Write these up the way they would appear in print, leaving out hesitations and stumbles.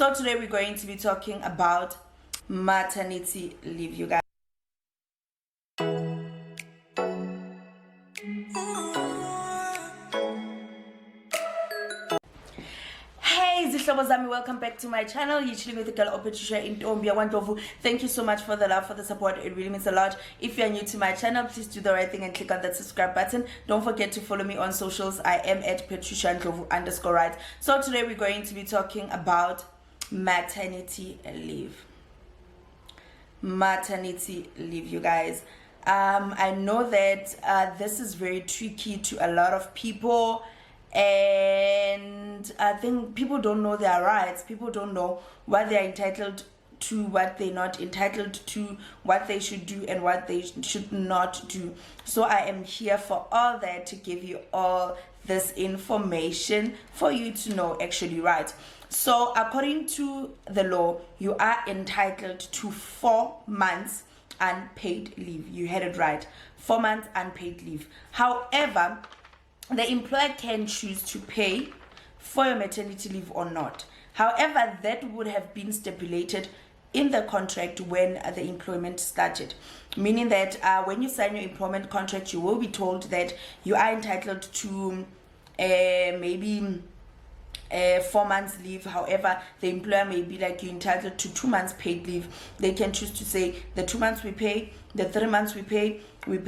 So today we're going to be talking about maternity leave, you guys. Hey zihlobo zami, welcome back to my channel. You're chilling with the girl Patricia in Tombia Wantovu. Thank you so much for the love, for the support. It really means a lot. If you're new to my channel, please do the right thing and click on that subscribe button. Don't forget to follow me on socials. I am at Patricia_right. So today we're going to be talking about maternity leave. Maternity leave, you guys. I know that this is very tricky to a lot of people, and I think people don't know their rights. People don't know what they're entitled to, what they're not entitled to, what they should do and what they should not do. So I am here for all that, to give you all this information for you to know actually, right? So according to the law, you are entitled to 4 months unpaid leave. You had it right, 4 months unpaid leave. However, the employer can choose to pay for your maternity leave or not. However, that would have been stipulated in the contract when the employment started, meaning that when you sign your employment contract, you will be told that you are entitled to maybe 4 months leave. However, the employer may be like, you're entitled to 2 months paid leave. They can choose to say, the 2 months we pay, the 3 months we pay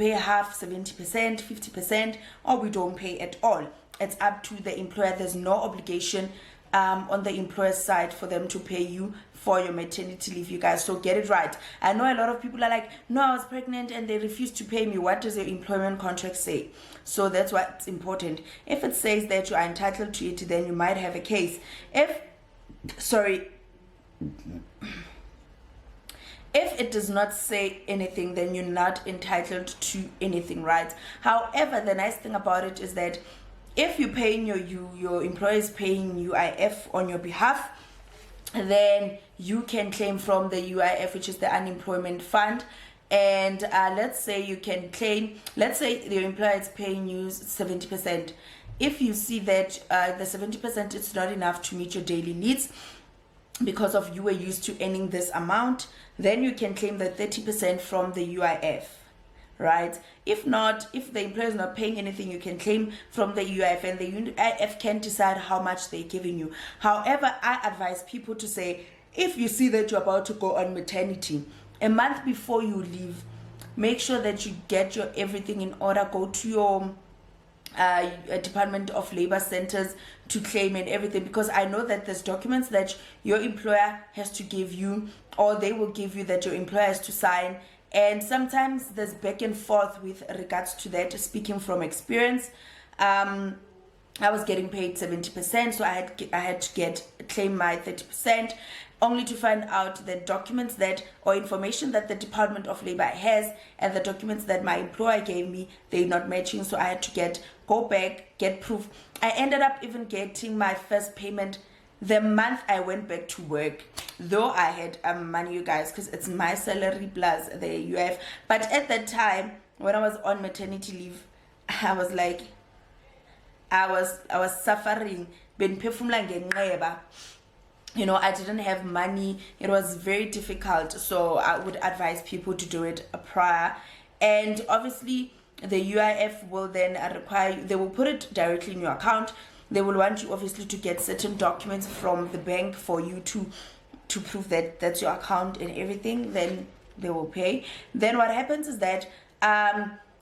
half, 70%, 50%, or we don't pay at all. It's up to the employer. There's no obligation on the employer's side for them to pay you for your maternity leave, you guys. So get it right. I know a lot of people are like, no, I was pregnant and they refused to pay me. What does your employment contract say? So that's what's important. If it says that you are entitled to it, then you might have a case. If it does not say anything, then you're not entitled to anything, right? However, the nice thing about it is that if you're paying your employer is paying UIF on your behalf, then you can claim from the UIF, which is the unemployment fund. And let's say you can claim, let's say your employer is paying you 70%. If you see that the 70% is not enough to meet your daily needs, because of you were used to earning this amount, then you can claim the 30% from the UIF, right? If not, if the employer is not paying anything, you can claim from the UIF, and the UIF can decide how much they're giving you. However, I advise people to say, if you see that you're about to go on maternity, a month before you leave, make sure that you get your everything in order. Go to your Department of Labor centers to claim and everything, because I know that there's documents that your employer has to give you, or they will give you, that your employer has to sign. And sometimes there's back and forth with regards to that. Speaking from experience, I was getting paid 70%, so I had to claim my 30%, only to find out that documents that, or information that the Department of Labor has, and the documents that my employer gave me, they're not matching. So I had to go back, get proof. I ended up even getting my first payment the month I went back to work, though I had money, you guys, because it's my salary plus the UF. But at that time, when I was on maternity leave, I was like, I was suffering. You know, I didn't have money. It was very difficult. So I would advise people to do it prior. And obviously, the UIF will then require, they will put it directly in your account. They will want you obviously to get certain documents from the bank for you to prove that that's your account and everything. Then they will pay. Then what happens is that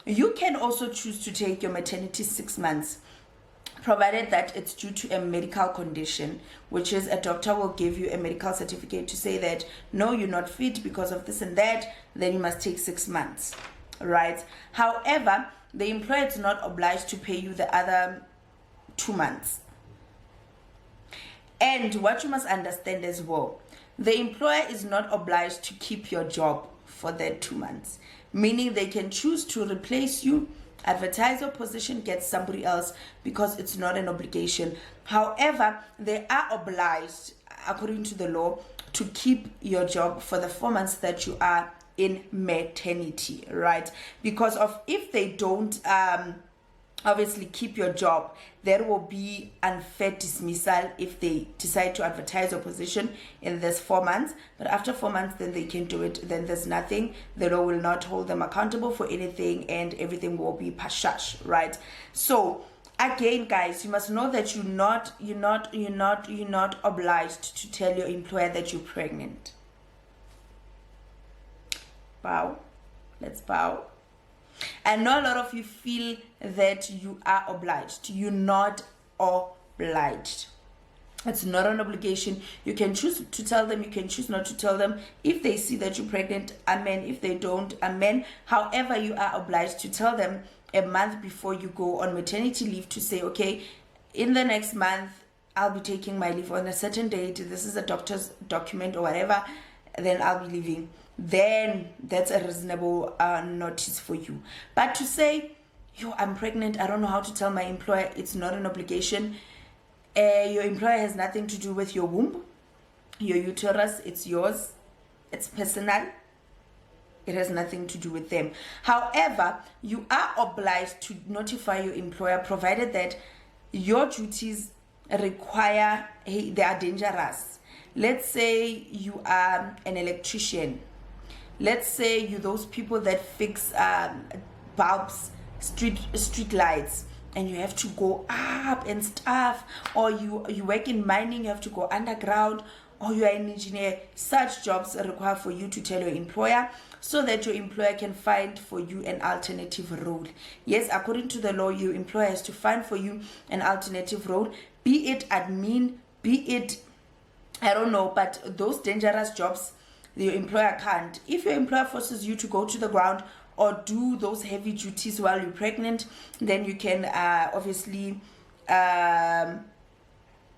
you can also choose to take your maternity 6 months, provided that it's due to a medical condition, which is a doctor will give you a medical certificate to say that, no, you're not fit because of this and that, then you must take 6 months, right? However, the employer is not obliged to pay you the other 2 months. And what you must understand as well, the employer is not obliged to keep your job for that 2 months, meaning they can choose to replace you, advertise your position, get somebody else, because it's not an obligation. However, they are obliged, according to the law, to keep your job for the 4 months that you are in maternity, right? Because of, if they don't obviously keep your job, there will be unfair dismissal if they decide to advertise your position in this 4 months. But after 4 months, then they can do it. Then there's nothing. The law will not hold them accountable for anything, and everything will be pashash, right? So again, guys, you must know that you're not obliged to tell your employer that you're pregnant. Bow. Let's bow. I know a lot of you feel that you are obliged. You're not obliged. It's not an obligation. You can choose to tell them, you can choose not to tell them. If they see that you're pregnant, amen. If they don't, amen. However, you are obliged to tell them a month before you go on maternity leave to say, okay, in the next month, I'll be taking my leave on a certain date. This is a doctor's document or whatever. Then I'll be leaving. Then that's a reasonable notice for you. But to say, yo, I'm pregnant, I don't know how to tell my employer, it's not an obligation. Your employer has nothing to do with your womb, your uterus, it's yours, it's personal. It has nothing to do with them. However, you are obliged to notify your employer, provided that your duties require, hey, they are dangerous. Let's say you are an electrician. Let's say you those people that fix bulbs, street lights, and you have to go up and stuff, or you work in mining, you have to go underground, or you are an engineer. Such jobs require for you to tell your employer so that your employer can find for you an alternative role. Yes, according to the law, your employer has to find for you an alternative role, be it admin, be it, I don't know, but those dangerous jobs, your employer can't. If your employer forces you to go to the ground or do those heavy duties while you're pregnant, then you can obviously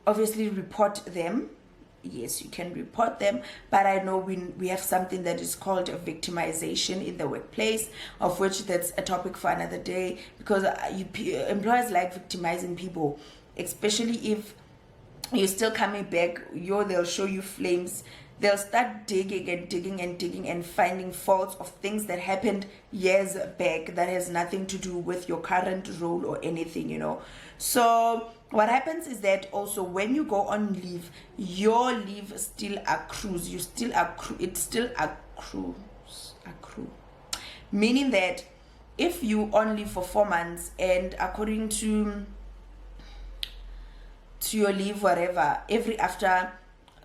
report them. Yes, you can report them, but I know we have something that is called a victimization in the workplace, of which that's a topic for another day, because employers like victimizing people, especially if you're still coming back. They'll show you flames. They'll start digging and finding faults of things that happened years back that has nothing to do with your current role or anything, So what happens is that also when you go on leave, your leave still accrues. It still accrues. Meaning that if you on leave for 4 months, and according to your leave, whatever, after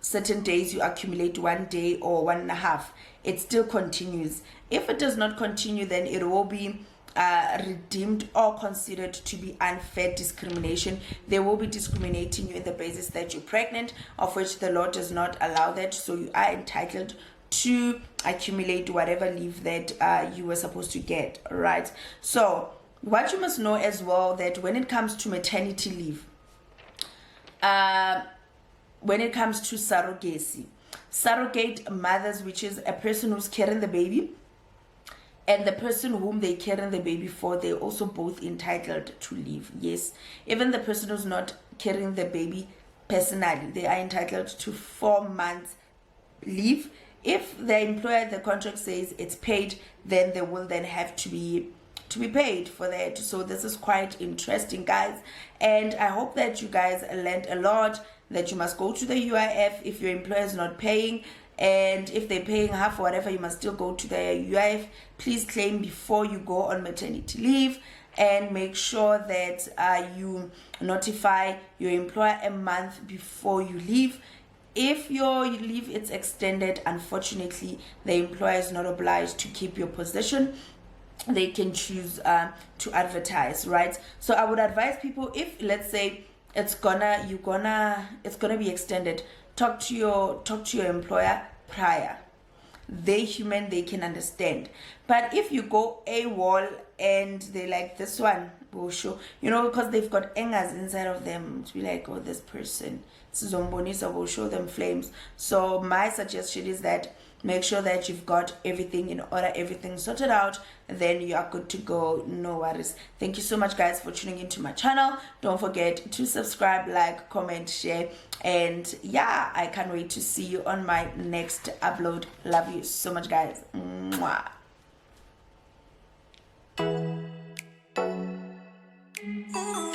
certain days you accumulate 1 day or 1.5, it still continues. If it does not continue, then it will be redeemed or considered to be unfair discrimination. They will be discriminating you in the basis that you're pregnant, of which the law does not allow that. So you are entitled to accumulate whatever leave that you were supposed to get, right? So what you must know as well, that when it comes to maternity leave, when it comes to surrogacy, surrogate mothers, which is a person who's carrying the baby, and the person whom they carrying the baby for, they're also both entitled to leave. Yes, even the person who's not carrying the baby personally, they are entitled to 4 months leave. If the employer, the contract says it's paid, then they will then have to be paid for that. So this is quite interesting, guys, and I hope that you guys learned a lot, that you must go to the UIF if your employer is not paying, and if they're paying half or whatever, you must still go to the UIF. Please claim before you go on maternity leave, and make sure that you notify your employer a month before you leave. If your leave is extended, unfortunately, the employer is not obliged to keep your position. They can choose to advertise, right? So I would advise people, if let's say it's gonna be extended, talk to your employer prior. They human, they can understand. But if you go AWOL and they like, this one will show, because they've got angers inside of them to be like, oh, this person, Zombonisa will show them flames. So my suggestion is that make sure that you've got everything in order, everything sorted out, then you are good to go. No worries. Thank you so much, guys, for tuning into my channel. Don't forget to subscribe, like, comment, share, and yeah, I can't wait to see you on my next upload. Love you so much, guys. Mwah. Ooh.